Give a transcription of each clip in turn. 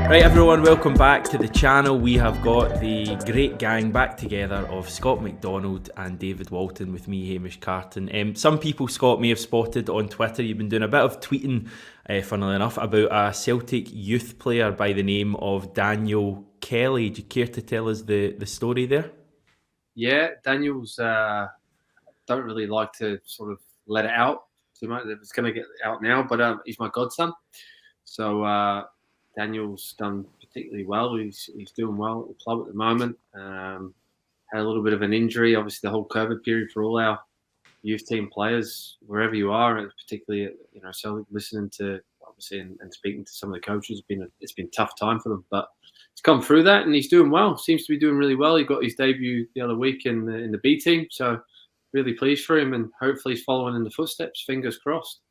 Right everyone, welcome back to the channel. We have got the great gang back together of Scott McDonald and David Walton with me, Hamish Carton. Some people, Scott, may have spotted on Twitter, you've been doing a bit of tweeting, funnily enough, about a Celtic youth player by the name of Daniel Kelly. Do you care to tell us the story there? Yeah, Daniel's, don't really like to sort of let it out too much. It's going to get out now, but he's my godson. So Daniel's done particularly well. He's doing well at the club at the moment. Had a little bit of an injury, obviously the whole COVID period for all our youth team players, wherever you are, and particularly Celtic, listening to obviously and speaking to some of the coaches, it's been a tough time for them. But he's come through that and he's doing well. Seems to be doing really well. He got his debut the other week in the B team, so really pleased for him, and hopefully he's following in the footsteps. Fingers crossed.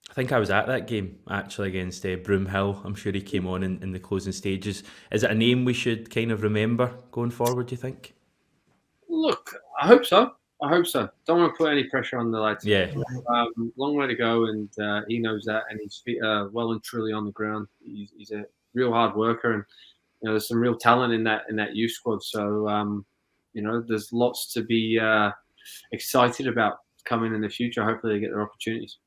I think I was at that game actually against Broomhill. I'm sure he came on in the closing stages. Is it a name we should kind of remember going forward, do you think? Look, I hope so. Don't want to put any pressure on the lads. Yeah. Long way to go, and he knows that, and he's well and truly on the ground. He's a real hard worker, and there's some real talent in that youth squad. So there's lots to be excited about coming in the future. Hopefully they get their opportunities.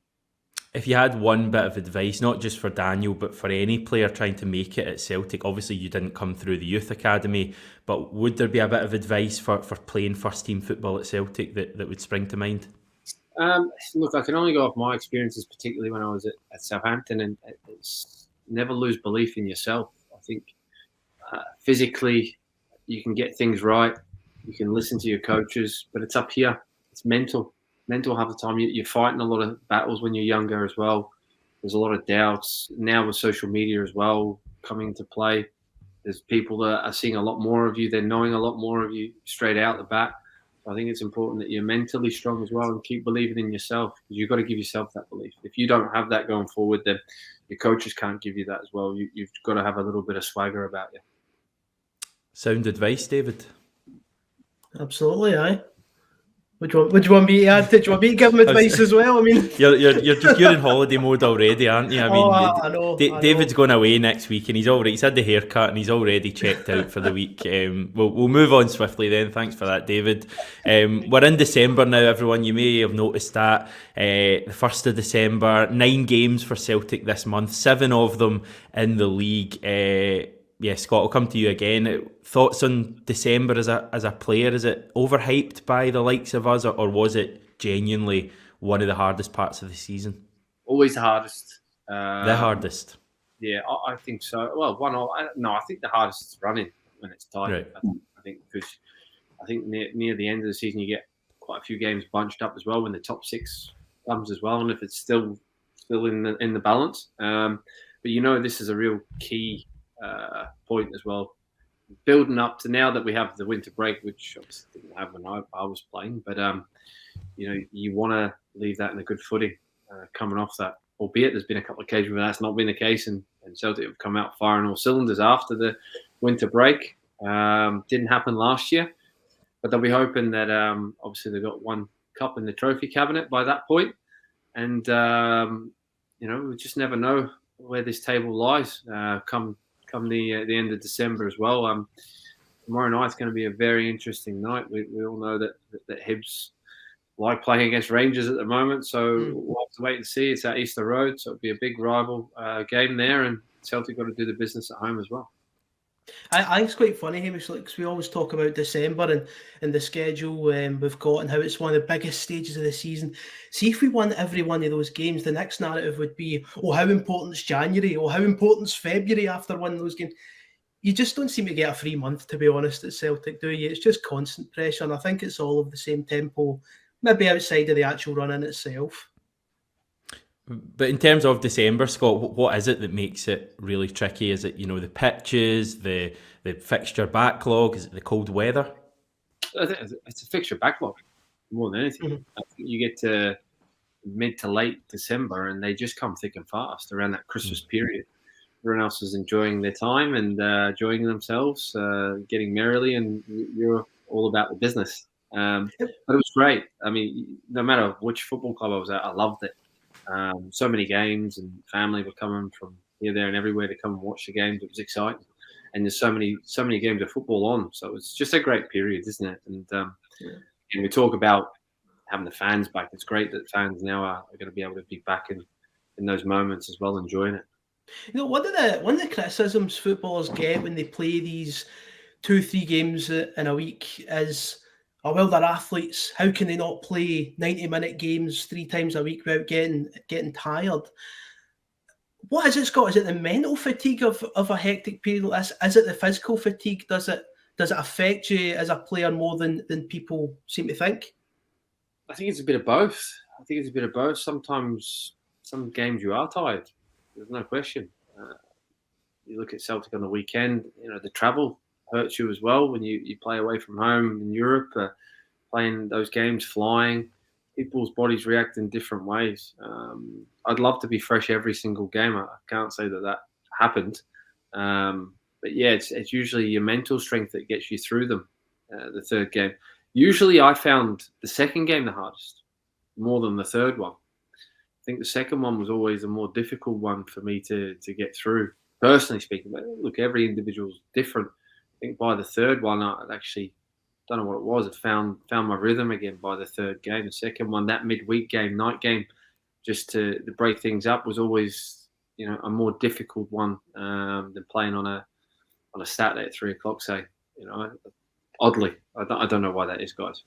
If you had one bit of advice, not just for Daniel, but for any player trying to make it at Celtic, obviously you didn't come through the youth academy, but would there be a bit of advice for playing first team football at Celtic that would spring to mind? Look, I can only go off my experiences, particularly when I was at Southampton, and it's never lose belief in yourself. I think physically you can get things right, you can listen to your coaches, but it's up here. It's mental half the time. You're fighting a lot of battles when you're younger as well. There's a lot of doubts now with social media as well coming into play. There's people that are seeing a lot more of you. They're knowing a lot more of you straight out the bat. So I think it's important that you're mentally strong as well and keep believing in yourself, because you've got to give yourself that belief. If you don't have that going forward, then your coaches can't give you that as well. You've got to have a little bit of swagger about you. Sound advice, David? Absolutely, aye. Would you want me to add? Did you want me to give him advice as well? I mean, you're in holiday mode already, aren't you? I mean, I know. David's going away next week, and he's had the haircut, and he's already checked out for the week. We'll move on swiftly then. Thanks for that, David. We're in December now, everyone. You may have noticed that the 1st of December, 9 games for Celtic this month, 7 of them in the league. Yeah, Scott, I'll come to you again. Thoughts on December as a player? Is it overhyped by the likes of us, or was it genuinely one of the hardest parts of the season? Always the hardest. The hardest? Yeah, I think so. Well, I think the hardest is running when it's tight. Right. I think because near the end of the season you get quite a few games bunched up as well when the top 6 comes as well, and if it's still in the balance. But this is a real key point as well, building up to now that we have the winter break, which obviously didn't have when I was playing, but you want to leave that in a good footing coming off that, albeit there's been a couple of occasions where that's not been the case, and Celtic have come out firing all cylinders after the winter break. Didn't happen last year, but they'll be hoping that obviously they've got one cup in the trophy cabinet by that point, and we just never know where this table lies come the end of December as well. Tomorrow night's going to be a very interesting night. We all know that Hibs like playing against Rangers at the moment, so we'll have to wait and see. It's at Easter Road, so it'll be a big rival game there, and Celtic got to do the business at home as well. I think it's quite funny, Hamish, because we always talk about December and the schedule we've got and how it's one of the biggest stages of the season. See, if we won every one of those games, the next narrative would be, how important's January, how important's February after one of those games. You just don't seem to get a free month, to be honest, at Celtic, do you? It's just constant pressure, and I think it's all of the same tempo, maybe outside of the actual run-in itself. But in terms of December, Scott, what is it that makes it really tricky? Is it, the pitches, the fixture backlog? Is it the cold weather? It's a fixture backlog more than anything. Mm-hmm. I think you get to mid to late December and they just come thick and fast around that Christmas period. Everyone else is enjoying their time and enjoying themselves, getting merrily, and you're all about the business. But it was great. I mean, no matter which football club I was at, I loved it. So many games, and family were coming from here, there, and everywhere to come and watch the games. It was exciting, and there's so many games of football on. So it's just a great period, isn't it? And we talk about having the fans back. It's great that fans now are going to be able to be back in those moments as well, enjoying it. One of the criticisms footballers get when they play these 2-3 games in a week is, oh, well, they're athletes. How can they not play 90-minute games 3 times a week without getting tired? What is it, Scott? Is it the mental fatigue of a hectic period like this? Is it the physical fatigue? Does it affect you as a player more than people seem to think? I think it's a bit of both. Sometimes some games you are tired. There's no question. You look at Celtic on the weekend, the travel hurts you as well when you play away from home in Europe, playing those games, flying. People's bodies react in different ways. I'd love to be fresh every single game. I can't say that happened. But yeah, it's usually your mental strength that gets you through them, the third game. Usually I found the second game the hardest, more than the third one. I think the second one was always a more difficult one for me to get through, personally speaking. But look, every individual's different. I think by the third one, I actually don't know what it was. I found my rhythm again by the third game. The second one, that midweek game, night game, just to break things up, was always a more difficult one than playing on a Saturday at 3:00. Say, oddly, I don't know why that is, guys.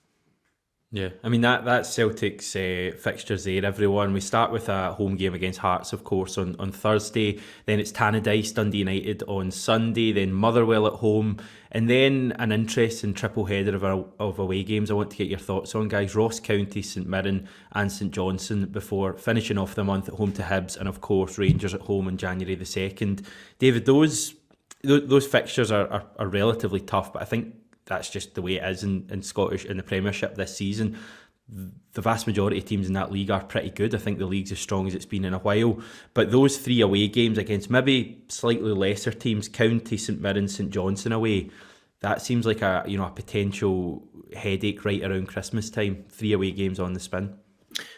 Yeah, I mean that's Celtic's fixtures there, everyone. We start with a home game against Hearts, of course, on Thursday. Then it's Tannadice, Dundee United on Sunday. Then Motherwell at home, and then an interesting triple header of away games. I want to get your thoughts on, guys. Ross County, St Mirren, and St Johnstone before finishing off the month at home to Hibs, and of course Rangers at home on January the 2nd. David, those fixtures are relatively tough, but I think that's just the way it is in the Premiership this season. The vast majority of teams in that league are pretty good. I think the league's as strong as it's been in a while. But those 3 away games against maybe slightly lesser teams, County, St Mirren, St Johnstone away, that seems like a potential headache right around Christmas time. 3 away games on the spin.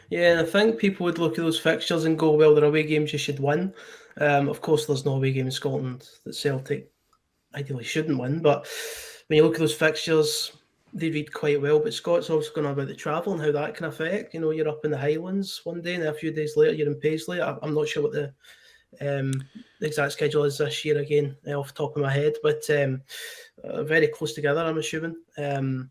Yeah, and I think people would look at those fixtures and go, well, they're away games you should win. Of course, there's no away game in Scotland that Celtic ideally shouldn't win, but when you look at those fixtures, they read quite well. But Scott's also going on about the travel and how that can affect. You're up in the Highlands one day, and a few days later you're in Paisley. I'm not sure what the exact schedule is this year again, off the top of my head, but very close together, I'm assuming. And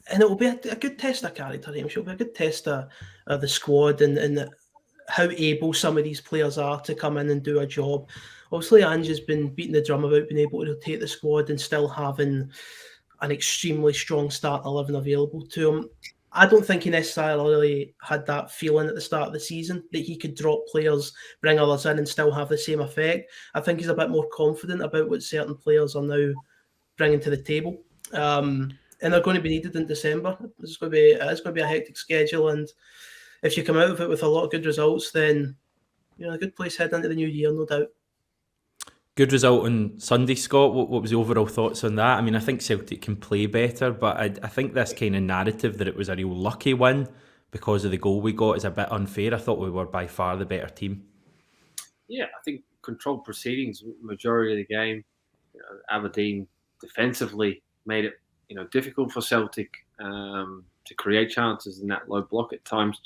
it will be a good test of character. I'm sure it'll be a good test of the squad and how able some of these players are to come in and do a job. Obviously, Ange has been beating the drum about being able to rotate the squad and still having an extremely strong starting 11 available to him. I don't think he necessarily had that feeling at the start of the season that he could drop players, bring others in and still have the same effect. I think he's a bit more confident about what certain players are now bringing to the table. And they're going to be needed in December. It's going to be a hectic schedule, and if you come out of it with a lot of good results, then you're in a good place heading into the new year, no doubt. Good result on Sunday, Scott. What was the overall thoughts on that? I mean, I think Celtic can play better, but I think this kind of narrative that it was a real lucky win because of the goal we got is a bit unfair. I thought we were by far the better team. Yeah, I think controlled proceedings, majority of the game. Aberdeen defensively made it difficult for Celtic to create chances in that low block at times.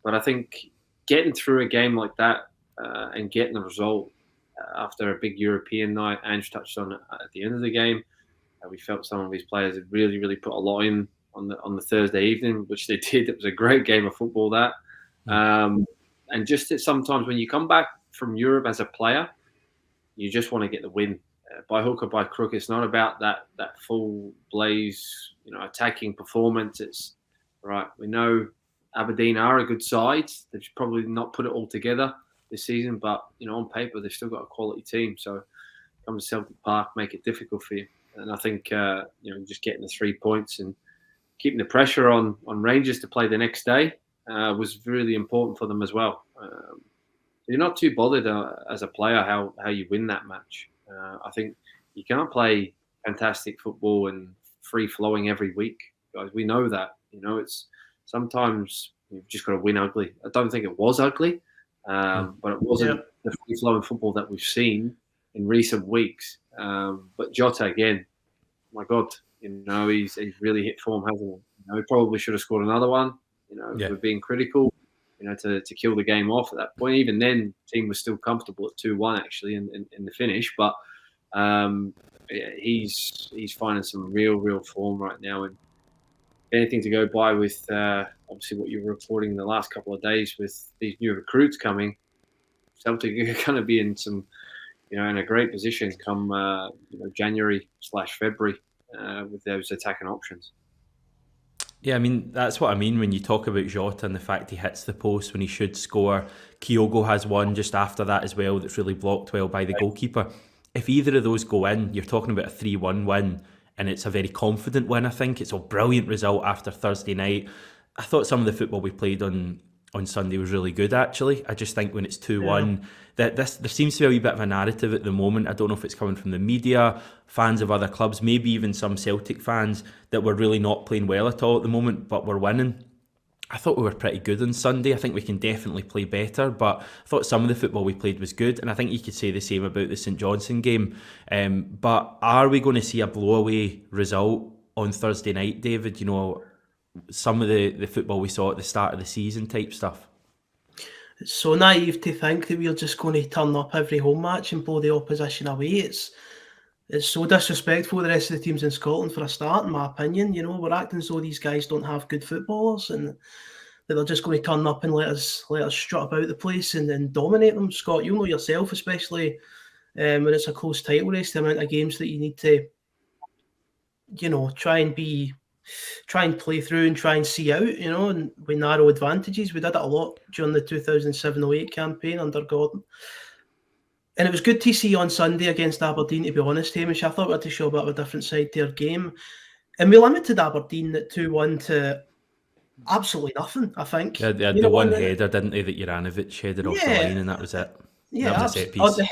But I think getting through a game like that and getting the result after a big European night, Ange touched on it at the end of the game. We felt some of these players had really, really put a lot in on the Thursday evening, which they did. It was a great game of football, that. And just sometimes when you come back from Europe as a player, you just want to get the win. By hook or by crook, it's not about that full blaze, attacking performance. It's right. We know Aberdeen are a good side. They've probably not put it all together this season, but on paper they've still got a quality team. So come to Celtic Park, make it difficult for you. And I think just getting the 3 points and keeping the pressure on Rangers to play the next day was really important for them as well. You're not too bothered as a player how you win that match. I think you can't play fantastic football and free flowing every week, guys. We know that. It's sometimes you've just got to win ugly. I don't think it was ugly. but it wasn't the free-flowing football that we've seen in recent weeks. But Jota, again, my God, he's really hit form, hasn't he? He probably should have scored another one. We're being critical, to kill the game off at that point. Even then, the team was still comfortable at 2-1 actually in the finish. But he's finding some real form right now, and anything to go by with obviously what you were reporting in the last couple of days with these new recruits coming. Celtic are going to be in some, in a great position come January/February with those attacking options. Yeah, I mean, that's what I mean when you talk about Jota and the fact he hits the post when he should score. Kyogo has one just after that as well that's really blocked well by the goalkeeper. If either of those go in, you're talking about a 3-1 win, and it's a very confident win, I think. It's a brilliant result after Thursday night. I thought some of the football we played on Sunday was really good, actually. I just think when it's 2-1, that there seems to be a wee bit of a narrative at the moment. I don't know if it's coming from the media, fans of other clubs, maybe even some Celtic fans, that we're really not playing well at all at the moment, but we're winning. I thought we were pretty good on Sunday. I think we can definitely play better, but I thought some of the football we played was good, and I think you could say the same about the St Johnstone game. But are we going to see a blowaway result on Thursday night, David? Some of the football we saw at the start of the season type stuff. It's so naive to think that we're just going to turn up every home match and blow the opposition away. It's so disrespectful to the rest of the teams in Scotland for a start, in my opinion. We're acting as though these guys don't have good footballers and that they're just going to turn up and let us strut about the place and dominate them. Scott, you know yourself, especially when it's a close title race, the amount of games that you need to, try and play through and try and see out, and with narrow advantages. We did it a lot during the 2007-08 campaign under Gordon. And it was good to see on Sunday against Aberdeen, to be honest, Hamish. I thought we had to show a bit of a different side to our game. And we limited Aberdeen at 2-1 to absolutely nothing, I think. Yeah, they had the one header, didn't they, that Juranovic headed off the line, and that was it. Yeah, that was a set piece. the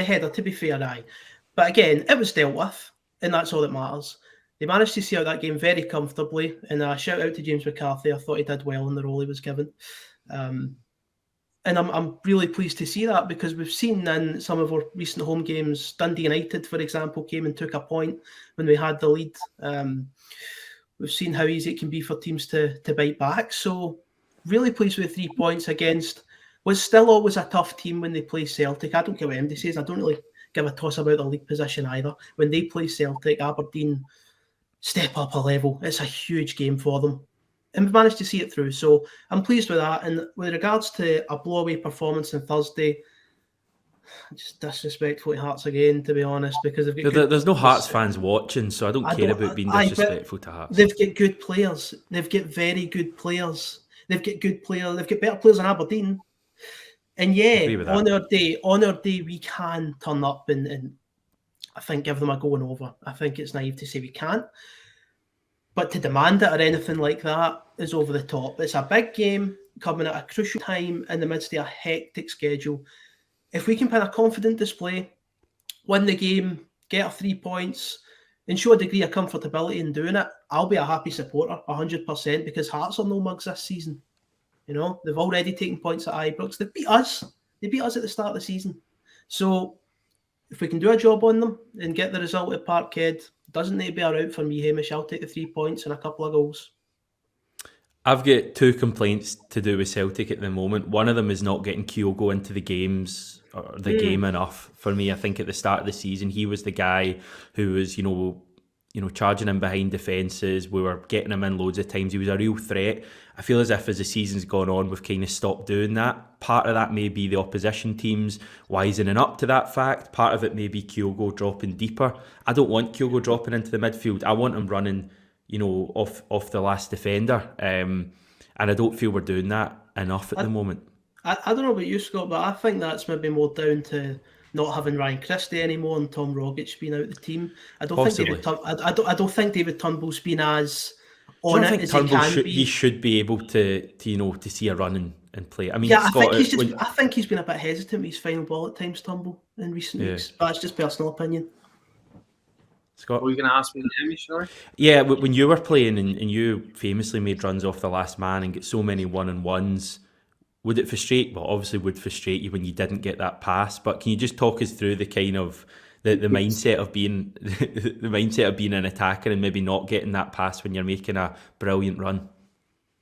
header, to be fair, aye. But again, it was dealt with, and that's all that matters. They managed to see out that game very comfortably, and a shout out to James McCarthy. I thought he did well in the role he was given. And I'm really pleased to see that, because we've seen in some of our recent home games, Dundee United, for example, came and took a point when we had the lead. We've seen how easy it can be for teams to bite back. So really pleased with 3 points against what's still always a tough team when they play Celtic. I don't care what MD says. I don't really give a toss about the league position either. When they play Celtic, Aberdeen step up a level. It's a huge game for them. And we've managed to see it through. So I'm pleased with that. And with regards to a blowaway performance on Thursday, just disrespectful to Hearts again, to be honest, because there's no Hearts fans watching, so I don't care about being disrespectful to Hearts. They've got good players. They've got very good players. They've got good players. They've got better players than Aberdeen. And on our day, we can turn up and I think give them a going over. I think it's naive to say we can't. But to demand it or anything like that is over the top. It's a big game coming at a crucial time in the midst of a hectic schedule. If we can put a confident display, win the game, get our 3 points, and show a degree of comfortability in doing it, I'll be a happy supporter, 100%, because Hearts are no mugs this season. They've already taken points at Ibrox. They beat us. They beat us at the start of the season. So if we can do a job on them and get the result at Parkhead, doesn't need to be a rout for me, Hamish. I'll take the 3 points and a couple of goals. I've got 2 complaints to do with Celtic at the moment. One of them is not getting Kyogo into the games or the game enough for me. I think at the start of the season, he was the guy who was, charging in behind defences. We were getting him in loads of times. He was a real threat. I feel as if as the season's gone on, we've kind of stopped doing that. Part of that may be the opposition teams wisening up to that fact. Part of it may be Kyogo dropping deeper. I don't want Kyogo dropping into the midfield. I want him running, off the last defender. And I don't feel we're doing that enough at the moment. I don't know about you, Scott, but I think that's maybe more down to not having Ryan Christie anymore and Tom Rogic being out of the team. I don't think David Turnbull's been as on it as he can be. He should be able to see a run and play. I mean, I think he's been a bit hesitant with his final ball at times, Turnbull, in recent weeks. But that's just personal opinion. Scott, what were you going to ask me, Hamish? Sorry. Yeah, when you were playing and you famously made runs off the last man and get so many 1-on-1s, would it frustrate? Well, obviously would frustrate you when you didn't get that pass. But can you just talk us through the kind of the mindset of being the mindset of being an attacker and maybe not getting that pass when you're making a brilliant run?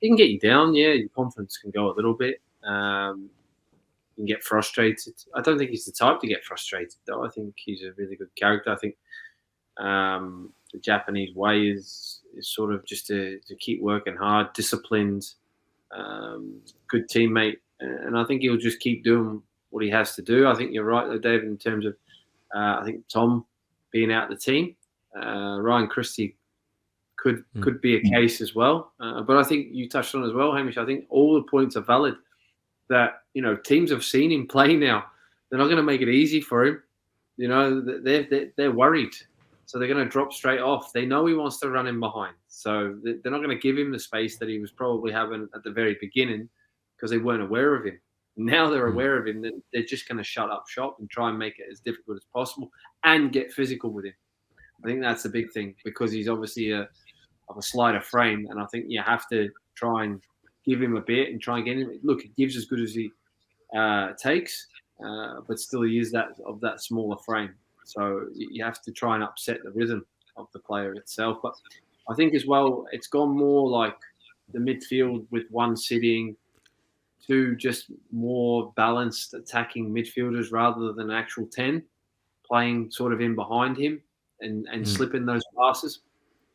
It can get you down, yeah. Your confidence can go a little bit. You can get frustrated. I don't think he's the type to get frustrated, though. I think he's a really good character. I think the Japanese way is sort of just to keep working hard, disciplined, good teammate, and I think he'll just keep doing what he has to do. I think you're right, though, David, in terms of I think Tom being out the team. Ryan Christie could be a case as well. But I think you touched on as well, Hamish. I think all the points are valid. That teams have seen him play now. They're not going to make it easy for him. They're worried, so they're going to drop straight off. They know he wants to run in behind, so they're not going to give him the space that he was probably having at the very beginning because they weren't aware of him. Now they're aware of him. They're just going to shut up shop and try and make it as difficult as possible and get physical with him. I think that's the big thing because he's obviously of a slighter frame, and I think you have to try and give him a bit and try and get him. Look, he gives as good as he takes, but still he is that smaller frame. So you have to try and upset the rhythm of the player itself. But I think as well, it's gone more like the midfield with one sitting, two just more balanced attacking midfielders rather than actual 10 playing sort of in behind him and slipping those passes.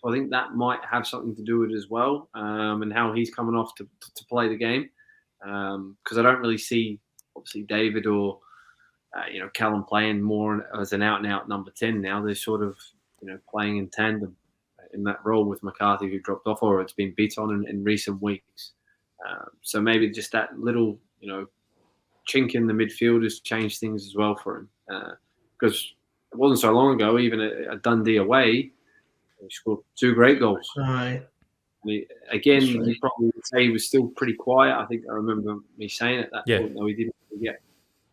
So I think that might have something to do with it as well, and how he's coming off to play the game. Because I don't really see, obviously, David or Callum playing more as an out-and-out number 10 now. They're sort of playing in tandem in that role with McCarthy, who dropped off, or it's been beat on in recent weeks. So maybe just that little chink in the midfield has changed things as well for him. Because it wasn't so long ago, even at Dundee away, he scored 2 great goals. Right. You probably would say he was still pretty quiet. I think I remember me saying at that point, though, he didn't get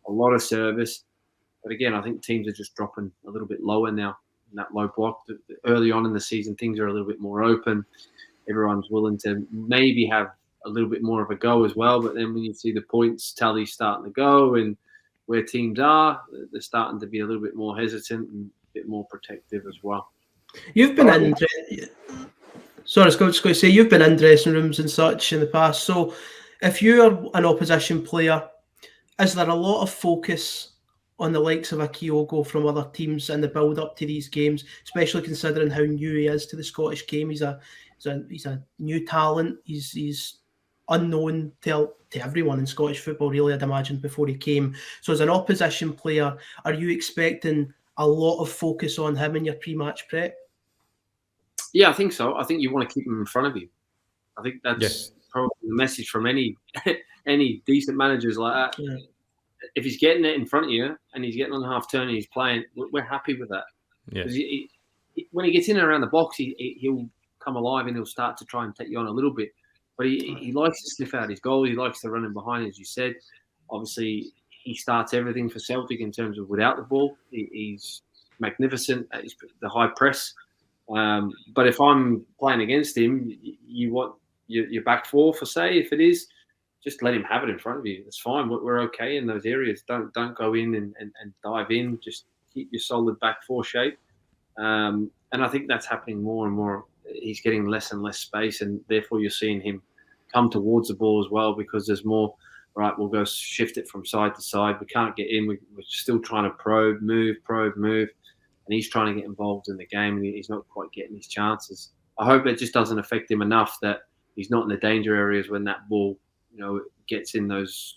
a lot of service. But again, I think teams are just dropping a little bit lower now in that low block. Early on in the season, things are a little bit more open. Everyone's willing to maybe have a little bit more of a go as well. But then when you see the points tally starting to go and where teams are, they're starting to be a little bit more hesitant and a bit more protective as well. You've been in. Sorry, I was going to say you've been in dressing rooms and such in the past. So, if you're an opposition player, is there a lot of focus on the likes of a Kyogo from other teams in the build-up to these games, especially considering how new he is to the Scottish game? He's a new talent. He's unknown to everyone in Scottish football, really, I'd imagine, before he came. So, as an opposition player, are you expecting a lot of focus on him in your pre-match prep? Yeah, I think so. I think you want to keep him in front of you. I think that's probably the message from any decent managers like that. Yeah. If he's getting it in front of you and he's getting on the half turn and he's playing, we're happy with that. Yeah. When he gets in and around the box, he'll come alive and he'll start to try and take you on a little bit. But he likes to sniff out his goals. He likes to run in behind, as you said. Obviously, he starts everything for Celtic in terms of without the ball. He's magnificent at the high press. But if I'm playing against him, you want your back four for say, if it is, just let him have it in front of you. It's fine. We're okay in those areas. Don't go in and dive in. Just keep your solid back four shape. And I think that's happening more and more. He's getting less and less space, and therefore you're seeing him come towards the ball as well because there's more. Right, we'll go shift it from side to side. We can't get in. We're still trying to probe, move. And he's trying to get involved in the game, and he's not quite getting his chances. I hope it just doesn't affect him enough that he's not in the danger areas when that ball, gets in those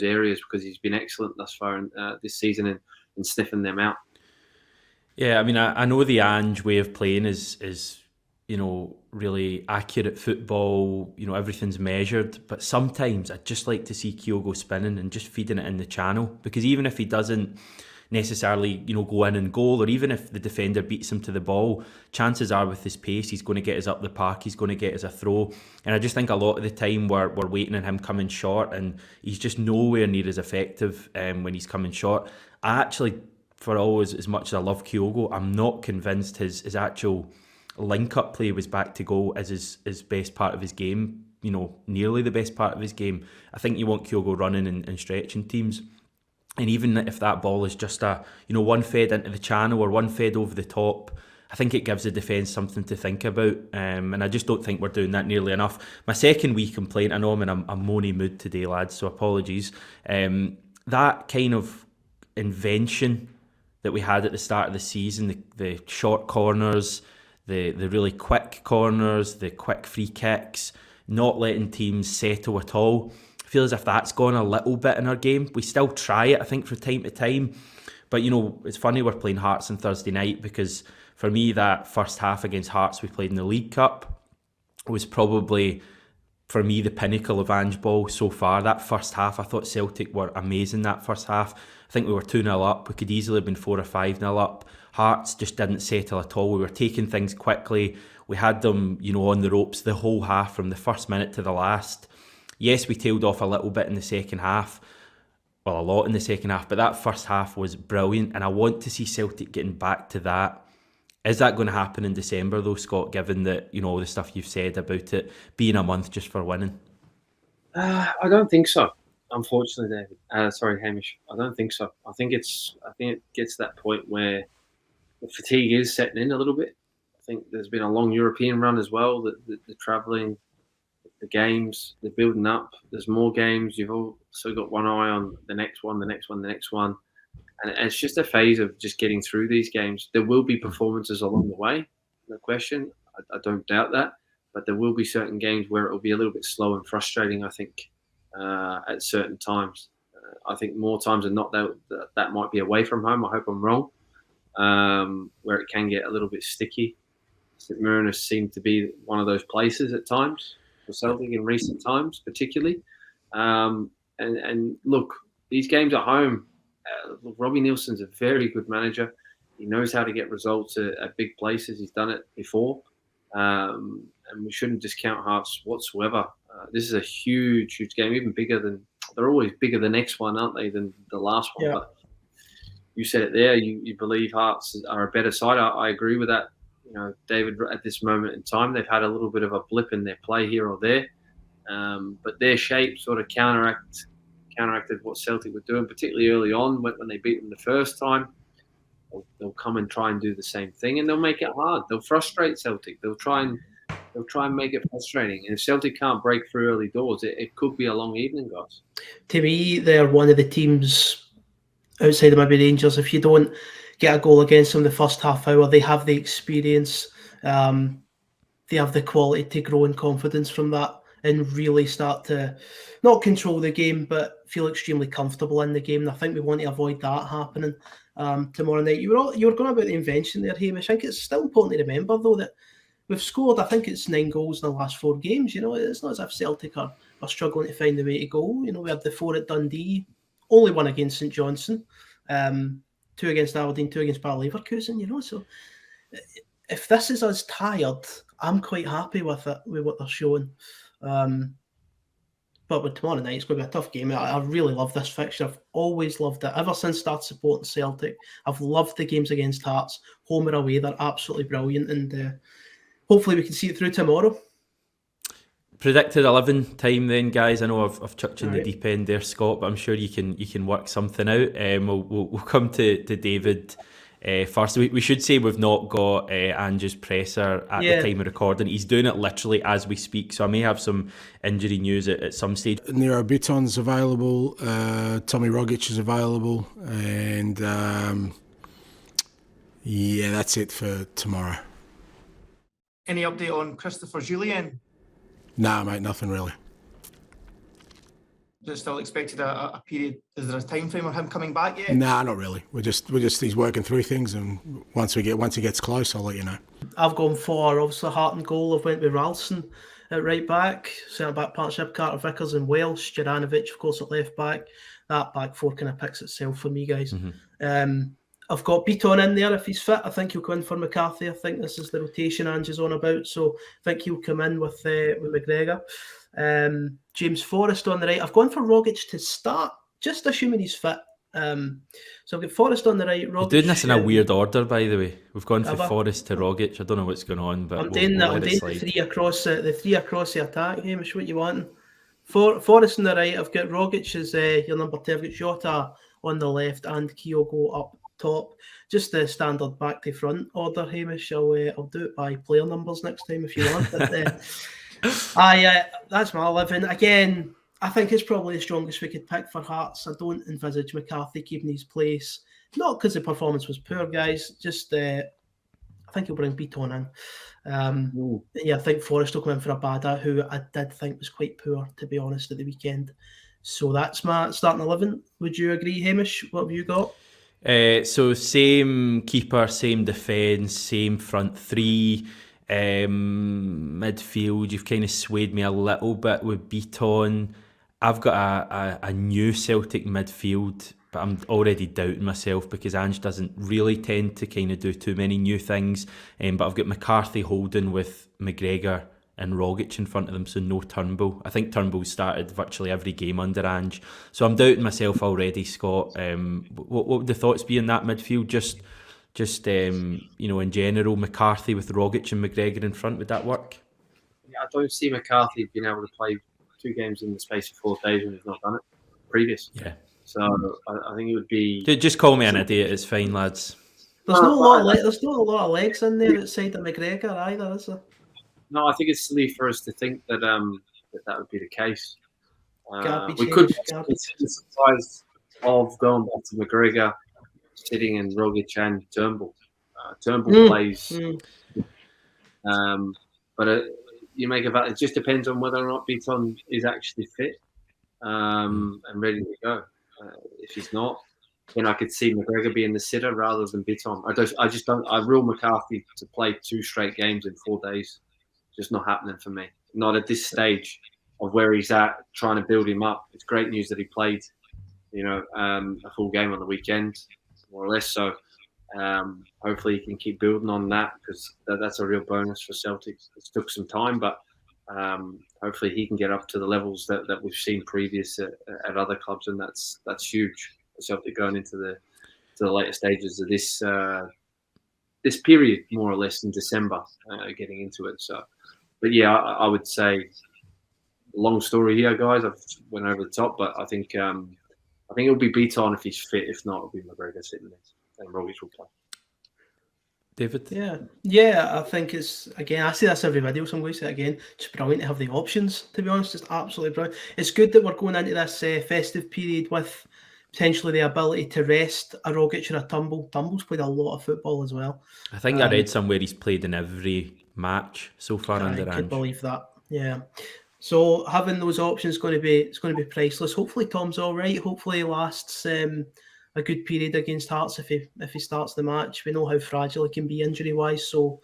areas, because he's been excellent thus far in, this season in sniffing them out. Yeah, I mean, I know the Ange way of playing is really accurate football. Everything's measured, but sometimes I'd just like to see Kyogo spinning and just feeding it in the channel, because even if he doesn't necessarily go in and goal, or even if the defender beats him to the ball, chances are with his pace he's going to get us up the park, he's going to get us a throw. And I just think a lot of the time we're waiting on him coming short, and he's just nowhere near as effective when he's coming short. I actually, for all as much as I love Kyogo, I'm not convinced his actual link-up play was back to goal as his best part of his game, nearly the best part of his game. I think you want Kyogo running and stretching teams. And even if that ball is just one fed into the channel or one fed over the top, I think it gives the defence something to think about. And I just don't think we're doing that nearly enough. My second wee complaint, I know I'm in a moany mood today, lads, so apologies. That kind of invention that we had at the start of the season, the short corners, the really quick corners, the quick free kicks, not letting teams settle at all. I feel as if that's gone a little bit in our game. We still try it, I think, from time to time. But, it's funny we're playing Hearts on Thursday night, because for me, that first half against Hearts we played in the League Cup was probably, for me, the pinnacle of Ange Ball so far. That first half, I thought Celtic were amazing that first half. I think we were 2-0 up. We could easily have been 4 or 5-0 up. Hearts just didn't settle at all. We were taking things quickly. We had them, on the ropes the whole half from the first minute to the last. Yes, we tailed off a little bit in the second half. Well, a lot in the second half. But that first half was brilliant. And I want to see Celtic getting back to that. Is that going to happen in December, though, Scott, given that, all the stuff you've said about it being a month just for winning? I don't think so. Unfortunately, David. Sorry, Hamish. I don't think so. I think it gets to that point where the fatigue is setting in a little bit. I think there's been a long European run as well. The travelling, the games, they're building up. There's more games. You've also got one eye on the next one. And it's just a phase of just getting through these games. There will be performances along the way, no question. I don't doubt that. But there will be certain games where it will be a little bit slow and frustrating, I think, at certain times. I think more times than not, that might be away from home. I hope I'm wrong, where it can get a little bit sticky. St Mirren seemed to be one of those places at times for Celtic in recent times, particularly. And look, these games at home, Robbie Nielsen's a very good manager. He knows how to get results at big places. He's done it before. And we shouldn't discount Hearts whatsoever. This is a huge, huge game, even bigger than – they're always bigger the next one, aren't they, than the last one. Yeah. But you said it there. You believe Hearts are a better side. I agree with that. David, at this moment in time, they've had a little bit of a blip in their play here or there. But their shape sort of counteracted what Celtic were doing, particularly early on when they beat them the first time. They'll come and try and do the same thing, and they'll make it hard. They'll frustrate Celtic. They'll try and make it frustrating. And if Celtic can't break through early doors, it could be a long evening, guys. To me, they're one of the teams outside of maybe Rangers. If you don't get a goal against them the first half hour, they have the experience. They have the quality to grow in confidence from that and really start to not control the game, but feel extremely comfortable in the game. And I think we want to avoid that happening tomorrow night. You were going about the invention there, Hamish. I think it's still important to remember, though, that we've scored, I think it's 9 goals in the last 4 games. It's not as if Celtic are struggling to find the way to go. We had the 4 at Dundee, only 1 against St Johnstone, 2 against Aberdeen, 2 against Bayer Leverkusen, So if this is us tired, I'm quite happy with it, with what they're showing. But with tomorrow night, it's going to be a tough game. I really love this fixture. I've always loved it. Ever since I started supporting Celtic, I've loved the games against Hearts. Home or away, they're absolutely brilliant. And hopefully we can see it through tomorrow. Predicted 11 time then, guys. I know I've chucked you in the deep end there, Scott, but I'm sure you can work something out. We'll come to David first. We should say we've not got Ange's presser at the time of recording. He's doing it literally as we speak, so I may have some injury news at some stage. Nero Buton's available, Tommy Rogic is available, and that's it for tomorrow. Any update on Christopher Jullien? Nah, mate, nothing really. Is it still expected a period? Is there a time frame on him coming back yet? Nah, not really. We're just he's working through things, and once he gets close, I'll let you know. I've gone for obviously Hart and goal. I've went with Ralston at right back, centre back partnership, Carter Vickers and Welsh, Juranovic of course at left back. That back four kind of picks itself for me, guys. Mm-hmm. I've got Beaton in there if he's fit. I think he'll come in for McCarthy. I think this is the rotation Ange's on about, so I think he'll come in with McGregor. James Forrest on the right. I've gone for Rogic to start, just assuming he's fit. So I've got Forrest on the right. We're Rogic, doing this in a weird order, by the way. We've gone from Have I? Forrest to Rogic. I don't know what's going on, but I'm we'll doing let I'm it doing slide. the three across the attack. Hamish, what you want? Forrest on the right. I've got Rogic as your number 10. I've got Jota on the left and Kyogo up top. Just the standard back to front order, Hamish. I'll do it by player numbers next time if you want. But that's my 11. Again, I think it's probably the strongest we could pick for Hearts. I don't envisage McCarthy keeping his place. Not because the performance was poor, guys. Just I think he'll bring Beaton in. I think Forrest will come in for Abada, who I did think was quite poor, to be honest, at the weekend. So that's my starting 11. Would you agree, Hamish? What have you got? So same keeper, same defence, same front three. Midfield, you've kind of swayed me a little bit with Beaton. I've got a new Celtic midfield, but I'm already doubting myself because Ange doesn't really tend to kind of do too many new things. But I've got McCarthy holding with McGregor and Rogic in front of them, so no Turnbull. I think Turnbull started virtually every game under Ange. So I'm doubting myself already, Scott. What would the thoughts be in that midfield? Just in general, McCarthy with Rogic and McGregor in front, would that work? Yeah, I don't see McCarthy being able to play 2 games in the space of 4 days when he's not done it previous. Yeah. So I think it would be... Just call me an idiot, it's fine, lads. There's not a lot of legs in there outside of McGregor either, is there? No, I think it's silly for us to think that that would be the case. We change, could be surprised of going back to McGregor sitting in Rogic and Turnbull. Turnbull plays, but you make a it just depends on whether or not Beaton is actually fit and ready to go. If he's not, then I could see McGregor being the sitter rather than Beaton. I just don't. I rule McCarthy to play 2 straight games in 4 days. Just not happening for me. Not at this stage of where he's at, trying to build him up. It's great news that he played, a full game on the weekend, more or less. So hopefully he can keep building on that because that's a real bonus for Celtic. It took some time, but hopefully he can get up to the levels that we've seen previous at other clubs, and that's huge for Celtic going into the later stages of this period, more or less in December, getting into it. So. But yeah, I would say, long story here, guys. I've went over the top, but I think it'll be Beaton if he's fit. If not, it'll be McGregor sitting there, and Rogic will play. David? Yeah. I think it's, again, I say this every video, so I'm going to say it again. Just brilliant to have the options. To be honest, just absolutely brilliant. It's good that we're going into this festive period with potentially the ability to rest a Rogic or a Turnbull. Turnbull's played a lot of football as well. I think I read somewhere he's played in every match so far under Ange. I could believe that. Yeah. So having those options is going to be priceless. Hopefully Tom's all right. Hopefully he lasts a good period against Hearts if he starts the match. We know how fragile he can be injury wise. So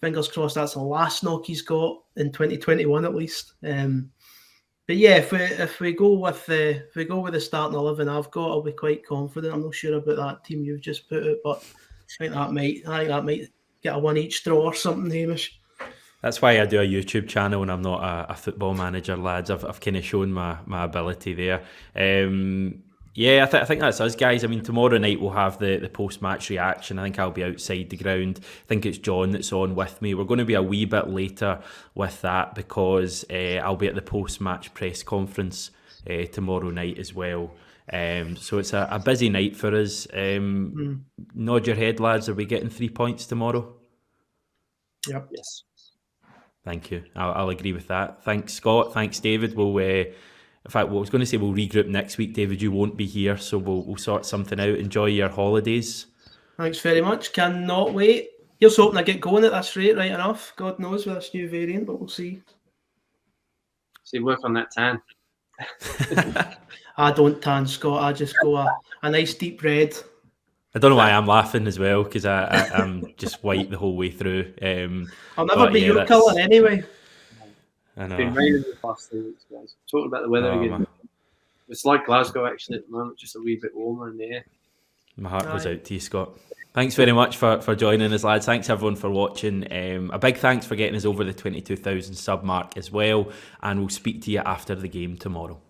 fingers crossed that's the last knock he's got in 2021 at least. But yeah, if we go with the starting 11 I've got, I'll be quite confident. I'm not sure about that team you've just put out, but I think that might get a 1 each draw or something, Hamish. That's why I do a YouTube channel and I'm not a football manager, lads. I've kind of shown my ability there. I think that's us, guys. I mean, tomorrow night we'll have the post-match reaction. I think I'll be outside the ground. I think it's John that's on with me. We're going to be a wee bit later with that because I'll be at the post-match press conference tomorrow night as well. So it's a busy night for us. Nod your head, lads. Are we getting 3 points tomorrow? Yep. Yes. Thank you. I'll agree with that. Thanks, Scott. Thanks, David. We'll in fact, I was going to say we'll regroup next week. David, you won't be here, so we'll sort something out. Enjoy your holidays. Thanks very much. Cannot wait. Here's hoping I get going at this rate, right enough. God knows with this new variant, but we'll see. See, work on that tan. I don't tan, Scott. I just go a nice deep red. I don't know why I'm laughing as well, because I'm just white the whole way through. I'll never be your colour anyway. I know. It's been raining the past 3 weeks, guys. Talking about the weather again. Man. It's like Glasgow actually at the moment, just a wee bit warmer in the air. My heart goes out to you, Scott. Thanks very much for joining us, lads. Thanks everyone for watching. A big thanks for getting us over the 22,000 sub mark as well. And we'll speak to you after the game tomorrow.